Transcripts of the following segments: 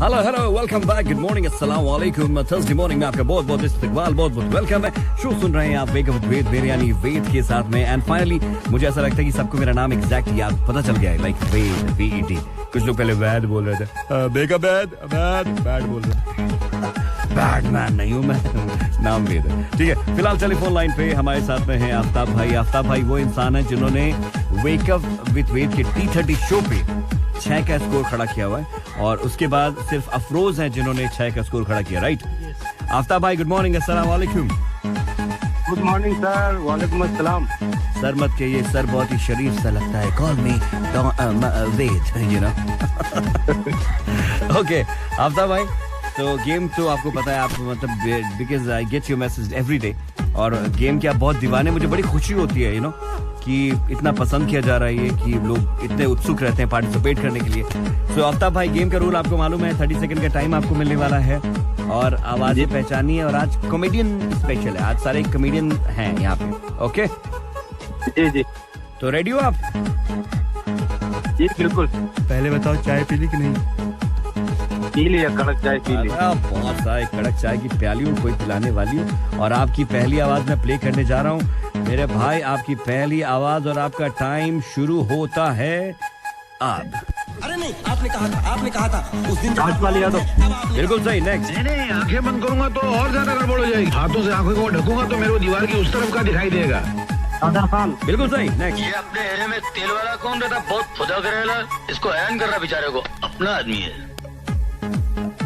Hello hello welcome back good morning अस्सलाम वालेकुम Thursday morning में आपका बहुत बहुत इस्तकबाल बहुत बहुत वेलकम है। शो सुन रहे हैं आप वेक अप विद वेद मेरे यानी वेद के साथ में एंड फाइनली मुझे ऐसा लगता है कि सबको मेरा नाम एग्जैक्ट याद पता चल गया है लाइक वेद VED। कुछ लोग पहले वैद बोल रहे थे वेक अप वैद बोल रहे बैडमैन नहीं हूँ मैं नाम वेद है ठीक है। फिलहाल टेलीफोन लाइन पे हमारे साथ में है आफ्ताब भाई। आफ्ताब भाई वो इंसान है जिन्होंने वेक अप विद वेद के T30 शो पे 6 का स्कोर खड़ा किया हुआ है और उसके बाद सिर्फ अफरोज हैं जिन्होंने 6 का स्कोर खड़ा किया राइट। आफ्ताब भाई गुड मॉर्निंग अस्सलाम वालेकुम। Good morning sir. वालेकुम अस्सलाम। सर मत कहिए सर बहुत ही शरीफ सा लगता है। Call me Ved you know okay Aftab भाई तो गेम तो आपको पता है आप मतलब because I get your message every day और गेम के आप बहुत दीवाने। मुझे बड़ी खुशी होती है यू नो कि इतना पसंद किया जा रहा है ये कि लोग इतने उत्सुक रहते हैं पार्टिसिपेट करने के लिए। सो आफ्ताब भाई गेम का रूल आपको मालूम है 30 सेकंड का टाइम आपको मिलने वाला है और आवाजें पहचानी है और आज कॉमेडियन स्पेशल है। आज सारे कॉमेडियन हैं यहाँ पे ओके जी जी। तो रेडी हो आप? जी बिल्कुल। पहले बताओ चाय पी ली कि नहीं? पी लिया कड़क चाय पी ली। बहुत सारे कड़क चाय की प्याली हूँ कोई पिलाने वाली हूँ और आपकी पहली आवाज मैं प्ले करने जा रहा हूँ मेरे भाई। आपकी पहली आवाज और आपका टाइम शुरू होता है अब। अरे नहीं आपने कहा था उस दिन हाथ वाली यादव। बिल्कुल सही नेक्स्ट। नहीं आंखें बंद करूंगा तो और ज्यादा गड़बड़ हो जाएगी। हाथों से आंखों को ढकूंगा तो मेरे को दीवार की उस तरफ का दिखाई देगा। आदर खान। बिल्कुल सही नेक्स्ट। ये अपने एरिया में तेल वाला कौन रहता बहुत खुदा करेला इसको हैरान कर रहा बेचारे को अपना आदमी है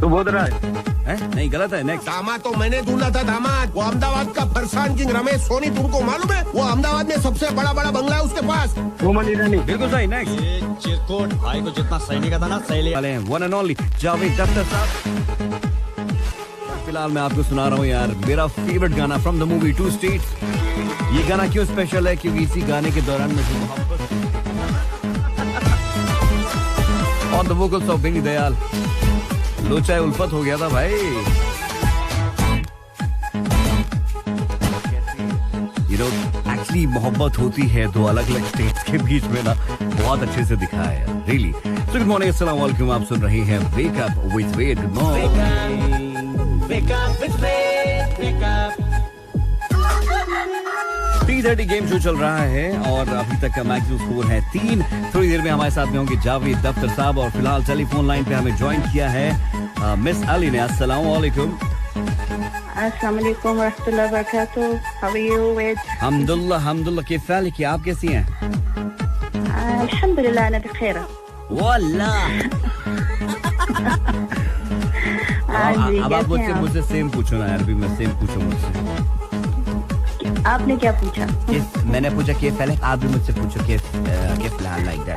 तो बोल रहा है नहीं गलत है नेक्स्ट। दामाद तो मैंने ढूंढा था दामाद वो अहमदाबाद का फरसान किंग रमेश सोनी तुमको मालूम है वो अहमदाबाद में सबसे बड़ा बंगला है उसके पास। मोहम्मद ईरानी। बिल्कुल सही नेक्स्ट। ये चिरकुट भाई को जितना सही नहीं था ना सही वाले हैं one and only Javed Akhtar साहब। फिलहाल मैं आपको सुना रहा हूँ यार मेरा फेवरेट गाना from the movie two states. ये गाना क्यों स्पेशल है क्योंकि इसी गाने के दौरान मुझे मोहब्बत on the vocals of Benny Dayal लोचा उल्फत हो गया था भाई। यू नो एक्चुअली मोहब्बत होती है दो अलग अलग स्टेट्स के बीच में ना बहुत अच्छे से दिखाया है रियली। सो गुड मॉर्निंग अस्सलाम वालेकुम आप सुन रहे हैं wake up with Ved. Good morning wake up with Ved wake up. T30 game show चल रहा है और अभी तक का मैक्सिमम स्कोर है 3। थोड़ी देर में हमारे साथ में होंगे जावेद अख्तर साहब और फिलहाल टेलीफोन लाइन पे हमें ज्वाइन किया है मिस अली ने। अस्सलाम वालेकुम। अस्सलाम वालेकुम रहमतुल्लाहि व बरकातहू। हाउ आर यू वेद? अल्हम्दुलिल्लाह कैफ हालक आप कैसी हैं? अल्हम्दुलिल्लाह अना बखैर। वाल्लाह अब आप मुझसे सेम पूछो ना यार भी मैं सेम पूछूं मुझसे। आपने क्या पूछा? मैंने पूछा कैफ हालक आप भी मुझसे पूछो कैफ हाल लाइक दैट।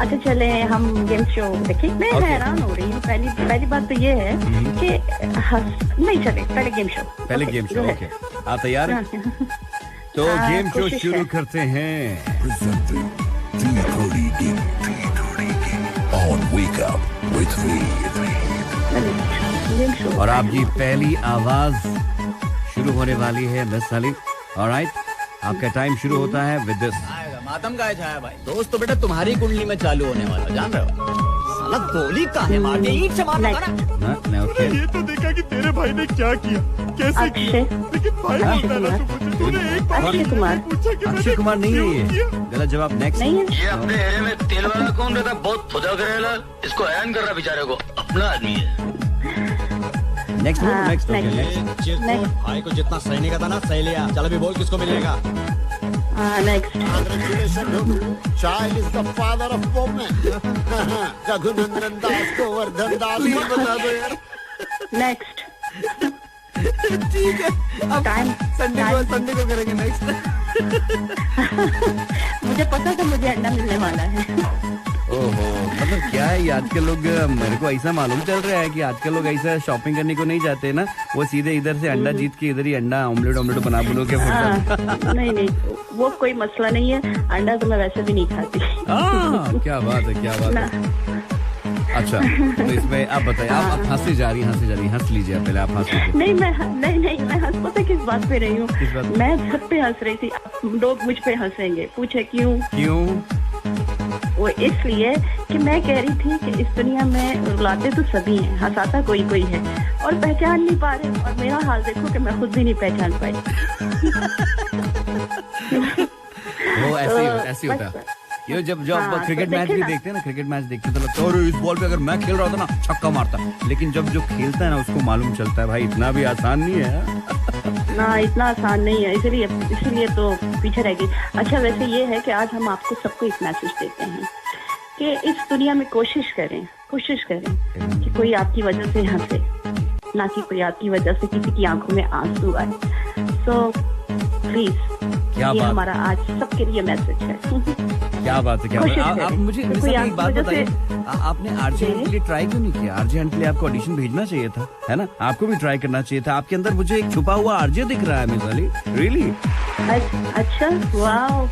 अच्छा चले हम गेम शो देखिए। मैं हैरान हो रही हूँ पहली बात तो ये है कि नहीं चले पहले गेम शो ओके आप तैयार हैं? तो गेम शो शुरू करते हैं। On Wake Up with Veed. और आपकी पहली आवाज शुरू होने वाली है मिस अली। ऑलराइट आपका टाइम शुरू होता है विद दिस। मातम गाय छाया भाई दोस्त तो बेटा तुम्हारी कुंडली में चालू होने वाला जान रहे हो। साला गोली काहे मारने ईंट से मारने का ना ओके ये तो देखा कि तेरे भाई ने क्या किया कैसे किया लेकिन भाई बोलता ना तूने एक बार पूछा कि अक्षय कुमार नहीं है ये गलत जवाब नेक्स्ट। ये अपने एरिया में तेल वाला कौन रहता बहुत खुदा करेला इसको हैरान कर रहा बेचारे को अपना आदमी है नेक्स्ट ओके नेक्स्ट। चिरकुट भाई को जितना सही नहीं था ना सही लिया। चल अभी बोल किसको मिलेगा? Next. Child is the father of woman. Raghunandan Das को वर्धन दास ही बता दो यार। नेक्स्ट। ठीक है अब टाइम संडे को करेंगे नेक्स्ट। मुझे पता था मुझे अंडा मिलने वाला है। ओहो मतलब क्या है ये आजकल लोग मेरे को ऐसा मालूम चल रहा है कि आजकल लोग ऐसा शॉपिंग करने को नहीं जाते ना वो सीधे इधर से अंडा जीत के इधर ही अंडा ऑमलेट बना बोलो के नहीं वो कोई मसला नहीं है। अंडा तो मैं वैसे भी नहीं खाती। क्या बात है अच्छा, तो इसमें आप बताइए, आप हंसी जा रही हंस लीजिए आप पहले, आप हंस लीजिए। नहीं मैं हंस पता किस बात पे रही हूँ, किस बात पे? मैं सब पे हंस रही थी, लोग मुझ पे हंसेंगे, पूछे क्यों? वो इसलिए कि मैं कह रही थी कि इस दुनिया में रुलाते तो सभी हैं, हंसाता कोई है और पहचान नहीं पा रहे, और मेरा हाल देखो कि मैं खुद भी नहीं पहचान पाई। वो ऐसे ही होता है। ये जब हाँ, क्रिकेट तो मैच भी देखते हैं ना, क्रिकेट मैच देखते हैं तो लगता है अरे इस बॉल पे अगर मैं खेल रहा होता ना छक्का मारता, लेकिन जब जो खेलता है ना उसको मालूम चलता है भाई इतना भी आसान नहीं है ना, इतना आसान नहीं है, इसीलिए तो पीछे रह गई। अच्छा, वैसे ये है कि आज हम आपको सबको एक मैसेज देते हैं कि इस दुनिया में कोशिश करें कि कोई आपकी वजह से हंसे, ना कि कोई आपकी वजह से किसी की आंखों में आंसू आए। सो प्लीज, ये हमारा आज सबके लिए मैसेज है। क्या बात है, क्या बात है। आप मुझे एक बात बताइए, आपने आरजे के लिए ट्राई क्यों नहीं किया? आरजे के लिए आपको ऑडिशन भेजना चाहिए था, है ना? आपको भी ट्राई करना चाहिए था। आपके अंदर मुझे एक छुपा हुआ आरजे दिख रहा है मिस अली, रियली। अच्छा, वाओ,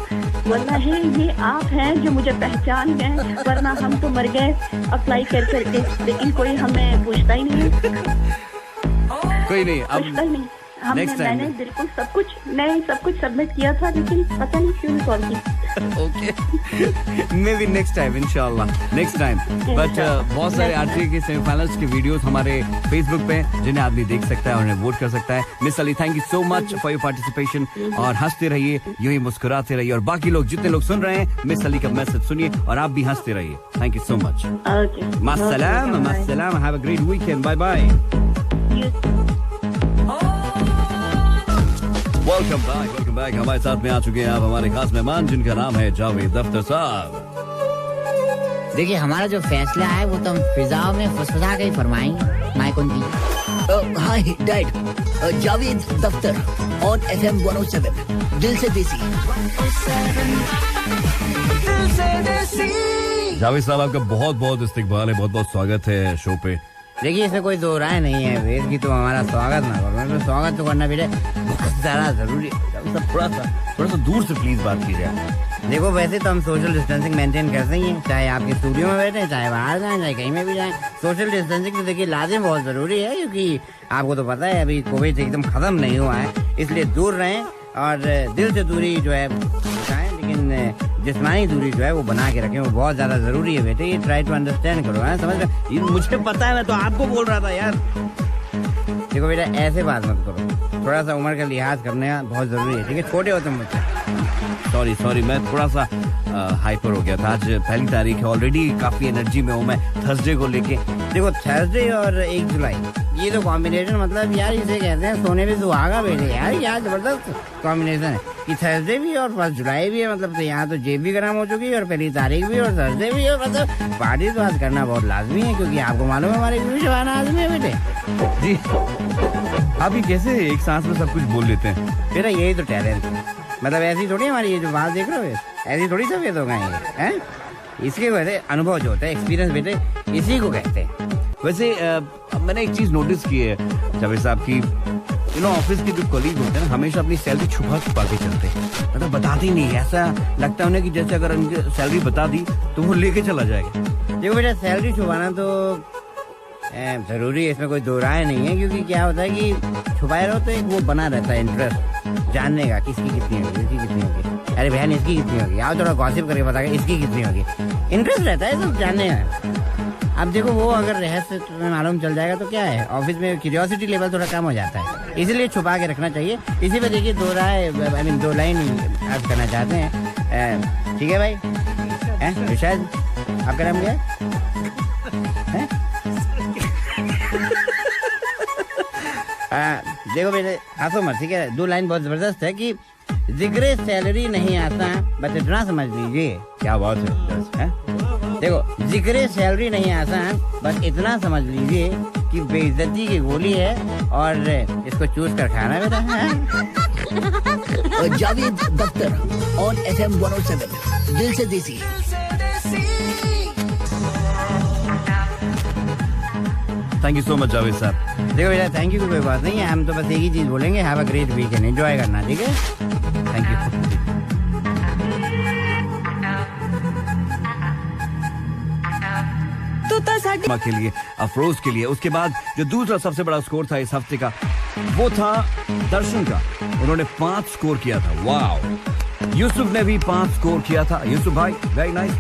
वरना ये आप हैं जो मुझे पहचान गए, वरना हम तो मर गए अप्लाई करके, लेकिन कोई हमें पूछता ही नहीं। कोई नहीं, अब मैंने बिल्कुल सब कुछ सबमिट किया था, लेकिन पता नहीं क्यों कॉल की। Okay, may be next time, इंशाल्लाह नेक्स्ट टाइम। बट बहुत सारे आरजे के सेमीफाइनल्स के वीडियोस हमारे फेसबुक पे जिन्हें आदमी देख सकता है और उन्हें वोट कर सकता है। Miss Ali, thank you so much for your participation, और हंसते रहिए, यूं ही मुस्कुराते रहिए, और बाकी लोग जितने लोग सुन रहे हैं मिस अली का मैसेज सुनिए और आप भी हंसते रहिए। Thank you so much. मास्सलाम, have a great weekend, bye bye. Welcome back. हमारे साथ में आ चुके हैं आप हमारे खास मेहमान, जिनका नाम है जावेद दफ्तर साहब। देखिए, हमारा जो फैसला है वो तो हम फिजाओं में फुसफुसा के ही फरमाएंगे। माइक ऑन दी। हाय डैड, जावेद दफ्तर ऑन FM 107, दिल से देसी। जावेद साहब, आपका बहुत बहुत इस्तकबाल है, बहुत बहुत स्वागत है शो पे। देखिए, इसमें कोई दो राय नहीं है, वेद की तो हमारा स्वागत ना करो, तो स्वागत तो करना बेटे बहुत ज़्यादा जरूरी है। थोड़ा सा दूर से प्लीज बात कीजिए। देखो, वैसे तो हम सोशल डिस्टेंसिंग मेंटेन करते ही हैं, चाहे आपके स्टूडियो में बैठे, चाहे बाहर जाएं, चाहे कहीं में भी जाएं। सोशल डिस्टेंसिंग तो देखिए लाजिम बहुत जरूरी है, क्योंकि आपको तो पता है अभी कोविड एकदम खत्म नहीं हुआ है, इसलिए दूर रहें और दिल से दूरी जो है बचाएं, लेकिन जिस्मानी दूरी जो है वो बना के रखें, वो बहुत ज्यादा जरूरी है बेटे। ये ट्राई टू अंडरस्टैंड करो, है समझ रहे? मुझे पता है, मैं तो आपको बोल रहा था यार। देखो बेटा, ऐसे बात मत करो, थोड़ा सा उम्र का लिहाज करना बहुत जरूरी है, ठीक है? छोटे हो तुम मुझसे। सॉरी, मैं थोड़ा सा हाइपर हो गया था। आज पहली तारीख है, ऑलरेडी काफी एनर्जी में हूँ मैं थर्सडे को लेके। देखो, थर्सडे और 1 जुलाई ये तो कॉम्बिनेशन, मतलब यार इसे कहते हैं सोने पे सुहागा बेटे यार, यार जबरदस्त कॉम्बिनेशन है कि थर्सडे भी और 1 जुलाई भी है। मतलब तो यहाँ तो जेब भी गर्म हो चुकी है और पहली तारीख भी और थर्सडे भी है। मतलब पार्टी तो आज करना बहुत लाजमी है, क्योंकि आपको मालूम है हमारे भी जवान आदमी है बेटे जी। आप ये कैसे एक सांस में सब कुछ बोल लेते हैं? बेटा यही तो टैलेंट है, मतलब ऐसी थोड़ी हमारी ये जो बात देख रहे हो, ऐसी थोड़ी सफेद हो गए हैं। इसके वजह अनुभव जो होता है, एक्सपीरियंस बेटे, इसी को कहते हैं। वैसे मैंने एक चीज नोटिस की है जावेद साहब की, ऑफिस के जो कलीग होते हैं ना, हमेशा अपनी सैलरी छुपा के चलते हैं, मतलब बताती नहीं। ऐसा लगता है उन्हें कि जैसे अगर उनकी सैलरी बता दी तो वो लेके चला जाएगा। देखो बेटा, सैलरी छुपाना तो जरूरी है, इसमें कोई दो राय नहीं है, क्योंकि क्या होता है कि छुपाए रहो तो एक वो बना रहता है इंटरेस्ट जानने का, किसकी कितनी होगी, इसकी कितनी होगी, अरे बहन इसकी कितनी होगी, आओ थोड़ा गॉसिप करके बता इसकी कितनी होगी। इंटरेस्ट रहता है सब जानने का। अब देखो, वो अगर रहस्य तुम्हें मालूम चल जाएगा तो क्या है, ऑफिस में क्यूरियोसिटी लेवल थोड़ा कम हो जाता है, इसीलिए छुपा के रखना चाहिए। इसी पे देखिए दो लाइन अर्ज करना चाहते हैं, ठीक है भाई? शायद आपका नाम क्या है? देखो बेटे, हंसो मत, ठीक है? 2 लाइन बहुत जबरदस्त है कि जिक्र सैलरी नहीं आता, बस इतना समझ लीजिए। क्या बात है? देखो, जिक्र सैलरी नहीं आता, बस इतना समझ लीजिए कि बेइज्जती की गोली है और इसको चूस कर खाना बेटा है। जावेद दफ्तर ऑन FM 107, दिल से देसी। Thank you so much Javed साहब। देखो बेटा, थैंक यू की कोई बात नहीं है, हम तो बस एक ही चीज बोलेंगे, have a great weekend, enjoy करना, ठीक है? Thank you. तू तो के लिए, अफरोज के लिए। उसके बाद जो दूसरा सबसे बड़ा स्कोर था इस हफ्ते का वो था दर्शन का, उन्होंने 5 स्कोर किया था। वाओ। यूसुफ ने भी 5 स्कोर किया था, यूसुफ भाई वेरी नाइस।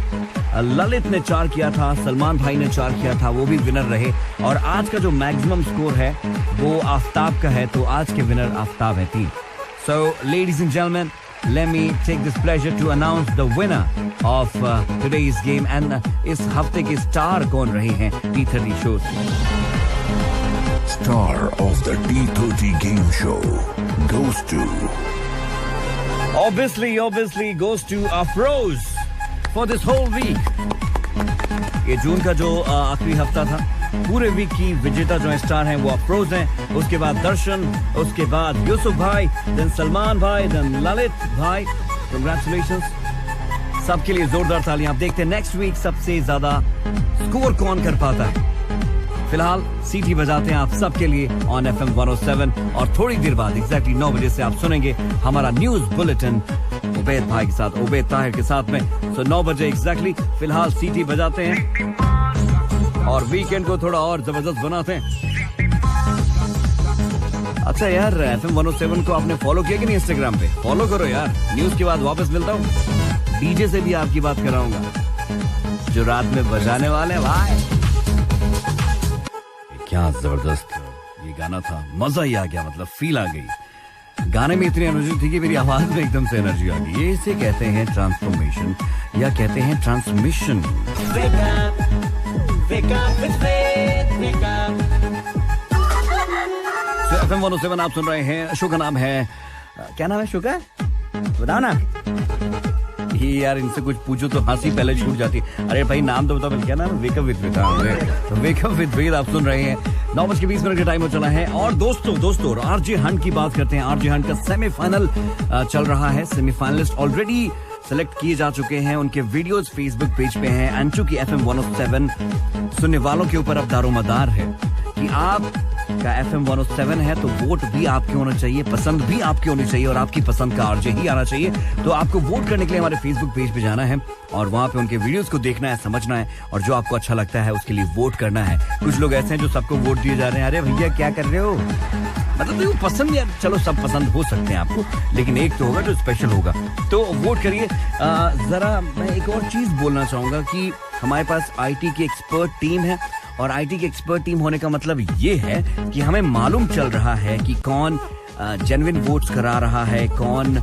ललित ने 4 किया था, सलमान भाई ने 4 किया था, वो भी विनर रहे। और आज का जो मैक्सिमम स्कोर है वो आफ्ताब का है, तो आज के विनर आफ्ताब है 3। So ladies and gentlemen, let me take this pleasure to announce the winner of today's game and इस हफ्ते के स्टार कौन रहे हैं T30 show। Star of the T30 game show goes to obviously goes to Afroz for this whole week। ये जून का जो आखिरी हफ्ता था, पूरे वीक की विजेता जो स्टार हैं वो अफरोज हैं, उसके बाद दर्शन, उसके बाद यूसुफ भाई, देन सलमान भाई, देन ललित भाई। कांग्रेचुलेशंस सबके लिए, जोरदार तालियां। आप देखते हैं नेक्स्ट वीक सबसे ज्यादा स्कोर कौन कर पाता है। फिलहाल सीटी बजाते हैं आप सबके लिए ऑन FM 107 और थोड़ी देर बाद एग्जैक्टली 9 बजे से आप सुनेंगे हमारा न्यूज बुलेटिन उबैद भाई के साथ, उबैद ताहिर के साथ में। सो 9 बजे एग्जैक्टली फिलहाल सीटी बजाते हैं और वीकेंड को थोड़ा और जबरदस्त बनाते हैं। अच्छा यार, FM 107 को आपने फॉलो किया कि नहीं इंस्टाग्राम पे? फॉलो करो यार। न्यूज के बाद वापस मिलता हूँ, डीजे से भी आपकी बात कराऊंगा जो रात में बजाने वाले हैं भाई। क्या जबरदस्त ये गाना था, मजा ही आ गया, मतलब फील आ गई। गाने में इतनी एनर्जी थी कि मेरी आवाज में एकदम से एनर्जी आ गई। ये इसे कहते हैं ट्रांसफॉर्मेशन या कहते हैं ट्रांसमिशन। FM 107 आप सुन रहे हैं। शो का नाम है, क्या नाम है शो का? बताओ ना यार, इनसे कुछ पूछो तो हंसी पहले छूट जाती है। अरे भाई नाम तो बताओ, क्या नाम है? Wake up with Ved. Wake up with Ved आप सुन रहे हैं। 9:20 का टाइम हो चला है। और दोस्तों आरजे हंट की बात करते हैं। आरजे हंट का सेमीफाइनल चल रहा है। सेमीफाइनलिस्ट ऑलरेडी सेलेक्ट किए जा चुके हैं, उनके वीडियोस फेसबुक पेज पे हैं। एंड चूंकि FM 107 सुनने वालों के ऊपर अब दारोमदार है कि आप का FM 107 है, तो वोट भी आपके होना चाहिए, पसंद भी आपकी होनी चाहिए और आपकी पसंद का आरजे ही आना चाहिए। तो आपको वोट करने के लिए हमारे फेसबुक पेज पे जाना है और वहां पे उनके वीडियोस को देखना है, समझना है और जो आपको अच्छा लगता है उसके लिए वोट करना है। कुछ लोग ऐसे हैं जो सबको वोट दिए जा रहे हैं। अरे भैया क्या कर रहे हो? मतलब वो पसंद यार, चलो सब पसंद हो सकते हैं आपको, लेकिन एक तो होगा जो स्पेशल होगा, तो वोट करिए। जरा मैं एक और चीज बोलना चाहूंगा कि हमारे पास IT की एक्सपर्ट टीम है और IT की एक्सपर्ट टीम होने का मतलब ये है कि हमें मालूम चल रहा है कि कौन जेन्युइन वोट्स करा रहा है, कौन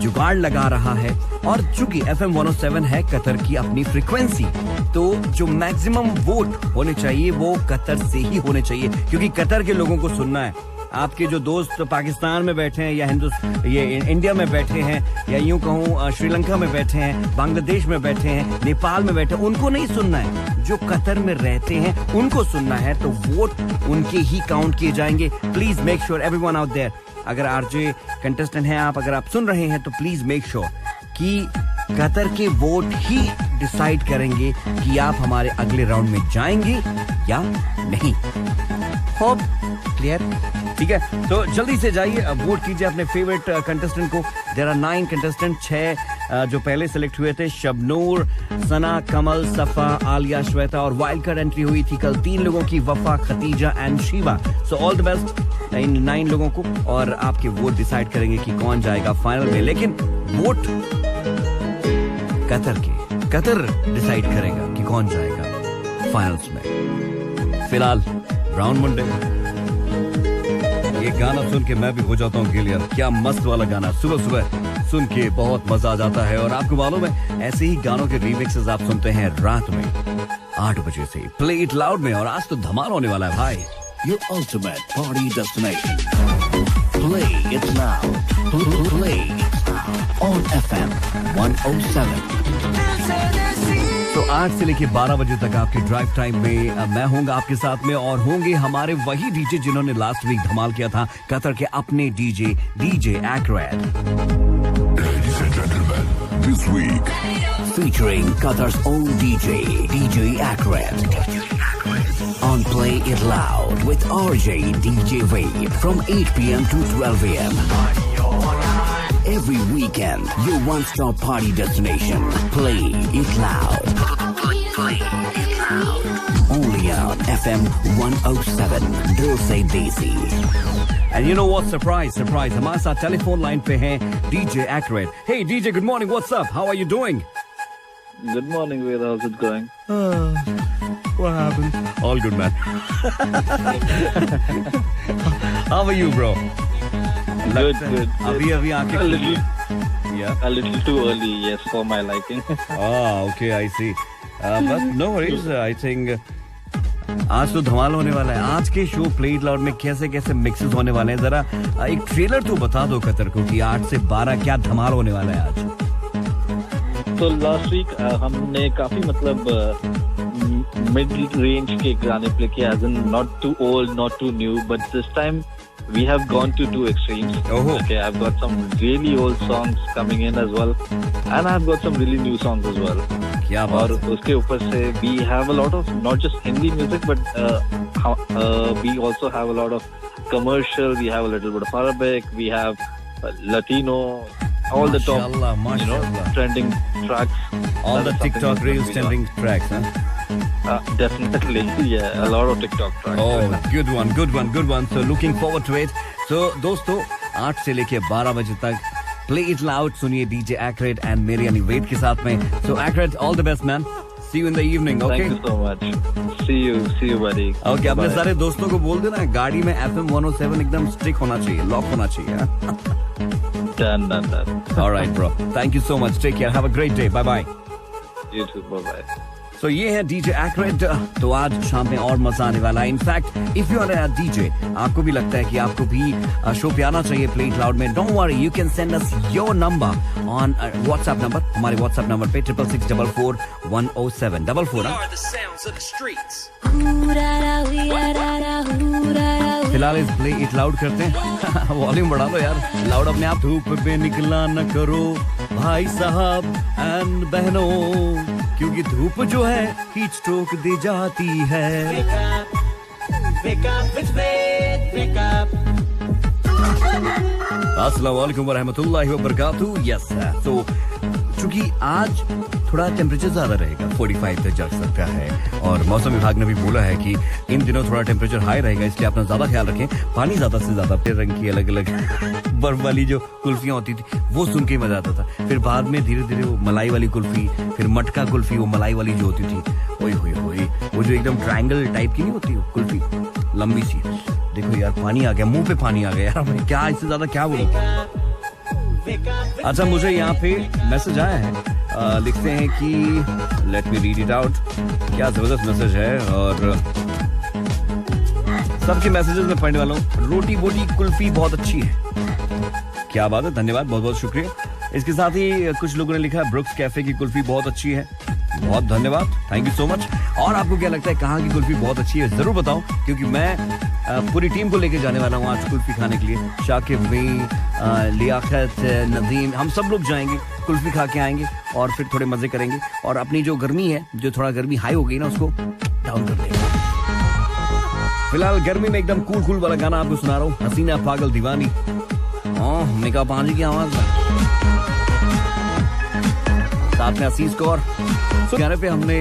जुगाड़ लगा रहा है। और चूंकि FM 107 है कतर की अपनी फ्रीक्वेंसी, तो जो मैक्सिमम वोट होने चाहिए वो कतर से ही होने चाहिए, क्योंकि कतर के लोगों को सुनना है। आपके जो दोस्त पाकिस्तान में बैठे हैं या ये इंडिया में बैठे हैं या यूं कहूं श्रीलंका में बैठे हैं, बांग्लादेश में बैठे हैं, नेपाल में बैठे हैं, उनको नहीं सुनना है। जो कतर में रहते हैं उनको सुनना है, तो वोट उनके ही काउंट किए जाएंगे। Please make sure everyone out there, अगर आरजे कंटेस्टेंट हैं आप, अगर आप सुन रहे हैं तो प्लीज मेक श्योर कि कतर के वोट ही डिसाइड करेंगे कि आप हमारे अगले राउंड में जाएंगे या नहीं। Hope clear? ठीक है, तो जल्दी से जाइए, वोट कीजिए अपने फेवरेट कंटेस्टेंट को। देयर आर 9 कंटेस्टेंट, 6 जो पहले सिलेक्ट हुए थे, शबनूर, सना, कमल, सफा, आलिया, श्वेता, और वाइल्ड कार्ड एंट्री हुई थी कल 3 लोगों की, Wafa, Khatija and Shiva. So all the best in 9 लोगों को, और आपके वोट डिसाइड करेंगे कि कौन जाएगा फाइनल में। लेकिन वोट कतर डिसाइड करेगा कि कौन जाएगा फाइनल्स में। फिलहाल राउंड मंडे, ये गाना सुन के मैं भी हो जाता हूँ गिल यार। क्या मस्त वाला गाना, सुबह सुबह सुन के बहुत मजा आ जाता है। और आपको मालूम है ऐसे ही गानों के रीमिक्सेस आप सुनते हैं रात में 8 बजे से प्ले इट लाउड में, और आज तो धमाल होने वाला है भाई। your ultimate party destination. Play it loud. Play it loud on FM 107. तो 8 से लेके 12 बजे तक आपके ड्राइव टाइम में मैं हूंगा आपके साथ में, और होंगे हमारे वही डीजे जिन्होंने लास्ट वीक धमाल किया था, कतर के अपने DJ Acred. Ladies and gentlemen, this week featuring Qatar's own DJ Acred. On Play It Loud with RJ DJ Wade from 8 p.m. to 12 a.m. Every weekend, your one-stop party destination. Play It Loud. Play It Loud. Loud. Only on FM 107. Dil Se Desi. And you know what? Surprise. हमारे साथ telephone line पे हैं DJ Accurate. Hey DJ, good morning. What's up? How are you doing? Good morning, Ved. How's it going? What happened? All good, man. How are you, bro? Good. अभी आके a little too early, yes, for my liking. Okay, I see. But no worries. I think आज तो धमाल होने वाला है. आज के show play it loud में कैसे कैसे मिक्सेस होने वाले हैं, जरा एक ट्रेलर तो बता दो कतर को कि 8 से 12 क्या धमाल होने वाला है आज. तो लास्ट वीक हमने काफी मिड रेंज के गाने प्ले किए, as in not too old, not too new, but this time we have gone to two extremes. Okay, I've got some really old songs coming in as well, and I've got some really new songs as well. क्या बात. और उसके ऊपर से we have a lot of not just Hindi music, but we also have a lot of commercial. We have a little bit of Arabic. We have Latino. All the top, trending tracks. All the TikTok reels, trending tracks, huh? Definitely, yeah, a lot of TikTok tracks. Oh, good one. So looking forward to it. So दोस्तों 8 से लेके 12 बजे तक Play It Loud सुनिए DJ Accurate and मेरे यानी वेद के साथ में. So Accurate, all the best, man. See you in the evening, okay? Thank you so much. See you, buddy. Okay, अपने सारे दोस्तों को बोल देना गाड़ी में FM 107 एकदम स्ट्रिक होना चाहिए, लॉक होना चाहिए. Done. All right, bro. Thank you so much. Take care. Have a great day. Bye-bye. You too. Bye-bye. So ये है DJ Accurate. तो आज शाम में और मजा आने वाला है. In fact if you are a DJ, आपको भी लगता है कि आपको भी शो पे आना चाहिए प्ले इट लाउड में, don't worry, you can send us your number on WhatsApp number. हमारे व्हाट्सएप नंबर पे 6664410744. फिलहाल इस प्ले इट लाउड करते हैं. वॉल्यूम बढ़ा लो यार, लाउड अपने आप. धूप पे निकला न करो भाई साहब एंड बहनों, क्योंकि धूप जो है हीट स्ट्रोक दे जाती है. अस्सलाम वालेकुम वरहमतुल्लाहि वबरकातुहू. यस, तो चूंकि आज थोड़ा टेम्परेचर ज्यादा रहेगा, 45 तक जा सकता है, और मौसम विभाग ने भी बोला है कि इन दिनों थोड़ा टेम्परेचर हाई रहेगा, इसलिए अपना ज्यादा ख्याल रखें. पानी ज्यादा से ज्यादा रंग की अलग अलग बर्फ वाली जो कुल्फियां होती थी वो सुन के ही मजा आता था. फिर बाद में धीरे धीरे वो मलाई वाली कुल्फी, फिर मटका कुल्फी, वो मलाई वाली जो होती थी, ओए वो जो एकदम ट्रायंगल टाइप की नहीं होती कुल्फी, लंबी सी. देखो यार, पानी आ गया, मुंह पे पानी आ गया यार. मैं क्या इससे ज्यादा क्या बोलूं. अच्छा, मुझे यहाँ पे मैसेज आया है, लिखते हैं कि let me read it out. क्या जबरदस्त मैसेज है, और सबके मैसेजेस में पढ़ने वाला हूँ. रोटी बोटी कुल्फी बहुत अच्छी है. क्या बात है, धन्यवाद, बहुत बहुत शुक्रिया. इसके साथ ही कुछ लोगों ने लिखा है ब्रुक्स कैफे की कुल्फी बहुत अच्छी है. बहुत धन्यवाद, थैंक यू सो मच. और आपको क्या लगता है कहाँ की कुल्फी बहुत अच्छी है, जरूर बताओ, क्योंकि मैं पूरी टीम को लेके जाने वाला हूँ आज कुल्फी खाने के लिए. शाकिब भाई, लियाकत, नदीम, हम सब लोग जाएंगे, कुल्फी खा के आएंगे और फिर थोड़े मजे करेंगे, और अपनी जो गर्मी है, जो थोड़ा गर्मी हाई हो गई ना, उसको डाउन कर देंगे. फिलहाल गर्मी में एकदम कूल वाला गाना आपको सुना रहा हूँ, हसीना पागल दीवानी. मेका पानी की आवाज, साथ में असीस कौर. गाने पे हमने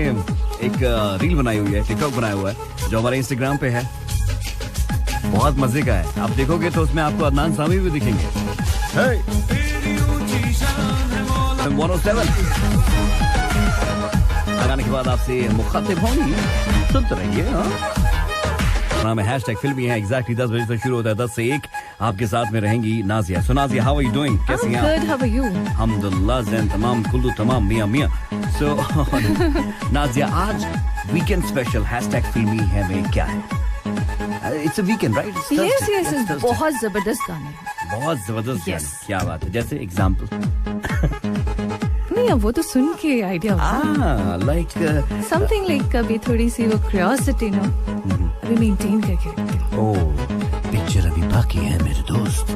एक रील बनाई हुई है, टिकटॉक बनाया हुआ है, जो हमारे इंस्टाग्राम पे है. बहुत मजे का है, आप देखोगे तो उसमें आपको अदनान सामी भी दिखेंगे. 107 लगाने के बाद आपसे मुखातिब होंगी, सुनते रहिए. नाम है हैशटैग फिल्मी है. एग्जैक्टली 10 बजे से शुरू होता है, 10 से 1 आपके साथ में रहेंगी Nazia. So Nazia, how are you doing? कैसी हैं आप? Good, how are you? अल्हम्दुलिल्लाह, ज़ैन तमाम, कुल्लू तमाम, मियां. सो नाजिया, आज वीकेंड स्पेशल हैशटैग फिल्मी है में क्या है? It's a weekend, right? Yes, बहुत जबरदस्त गाने हैं. बहुत जबरदस्त गाने. क्या बात है, जैसे एग्जांपल? नहीं, अब वो तो सुन के आइडिया होता है. लाइक समथिंग लाइक अभी थोड़ी सी वो क्यूरियोसिटी ना अभी मेंटेन करके रखते हैं. ओह, पिक्चर अभी बाकी है मेरे दोस्त.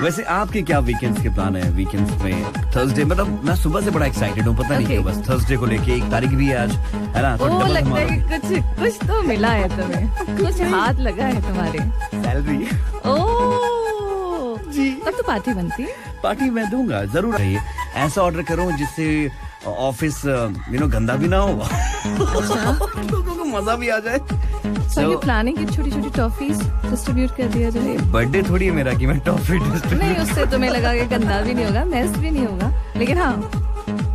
वैसे आपके क्या वीकेंड्स के प्लान है? वीकेंड्स में थर्सडे, मतलब मैं सुबह से बड़ा एक्साइटेड हूँ, पता नहीं क्यों. बस थर्सडे को लेके 1 तारीख भी है आज, है ना? तो लगता है कि कुछ तो मिला है तुम्हें, कुछ हाथ लगा है तुम्हारे. सैलरी. ओह जी, तब तो पार्टी बनती है. पार्टी मैं दूंगा जरूर. ऐसा ऑर्डर करूं जिससे ऑफिस गंदा भी ना हो, लोगों को मजा भी आ जाए। So प्लानिंग की छोटी छोटी टॉफीज डिस्ट्रीब्यूट कर दिया जाए। बर्थडे थोड़ी है मेरा कि मैं टॉफी डिस्ट्रीब्यूट। नहीं, उससे तुम्हें लगा कि गंदा भी नहीं होगा, मेस भी नहीं होगा, लेकिन हाँ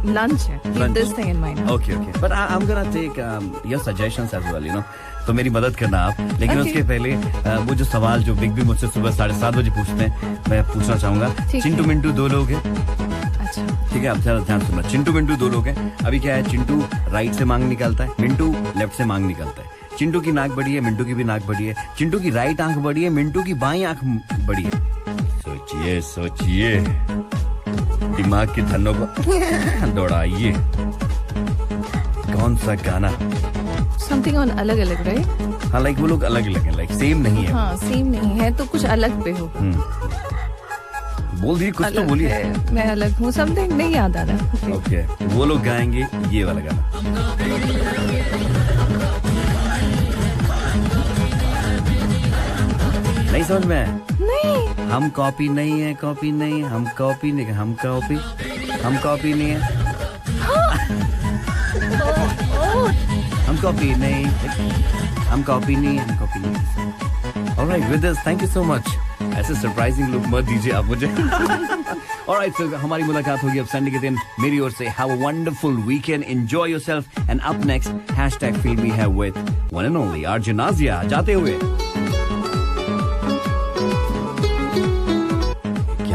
लंच है। Keep this thing in mind. Okay. But I'm gonna take your suggestions as well, तो मेरी मदद करना आप। लेकिन उसके पहले वो जो सवाल जो बिग बी मुझसे सुबह 7:30 बजे पूछते हैं, मैं पूछना चाहूंगा। चिंटू मिंटू 2 लोग हैं। अच्छा ठीक है, आप जरा ध्यान सुनना। चिंटू मिंटू 2 लोग हैं। अभी क्या है, चिंटू राइट से मांग निकालता है, मिंटू लेफ्ट से मांग निकालता है। चिंटू की नाक बड़ी है, मिंटू की भी नाक बड़ी है। चिंटू की राइट आंख बड़ी है, मिंटू की बाई आंख बड़ी है। सोचिए दिमाग की धनों को दौड़ाइए। कौन सा गाना? समथिंग ऑन अलग अलग, राइट? हाँ, लाइक वो लोग अलग अलग है, लाइक सेम नहीं है। हाँ, सेम नहीं है तो कुछ अलग पे होगा। बोल दी कुछ तो बोलिए। मैं अलग हूँ, समथिंग नहीं याद आ रहा। ओके, वो लोग गाएंगे ये वाला गाना। नहीं समझ में? नहीं। हम कॉपी नहीं है, कॉपी नहीं, हम कॉपी नहीं, हम कॉपी नहीं है। हम कॉपी नहीं, हम कॉपी नहीं, हम कॉपी नहीं। Alright, with this, thank you so much. ऐसे सरप्राइजिंग लुक मत दीजिए आप मुझे। Alright, so हमारी मुलाकात होगी अब संडे के दिन। मेरी ओर से have a wonderful weekend, enjoy yourself, and up next #filmy है with one and only RJ Nazia। जाते हुए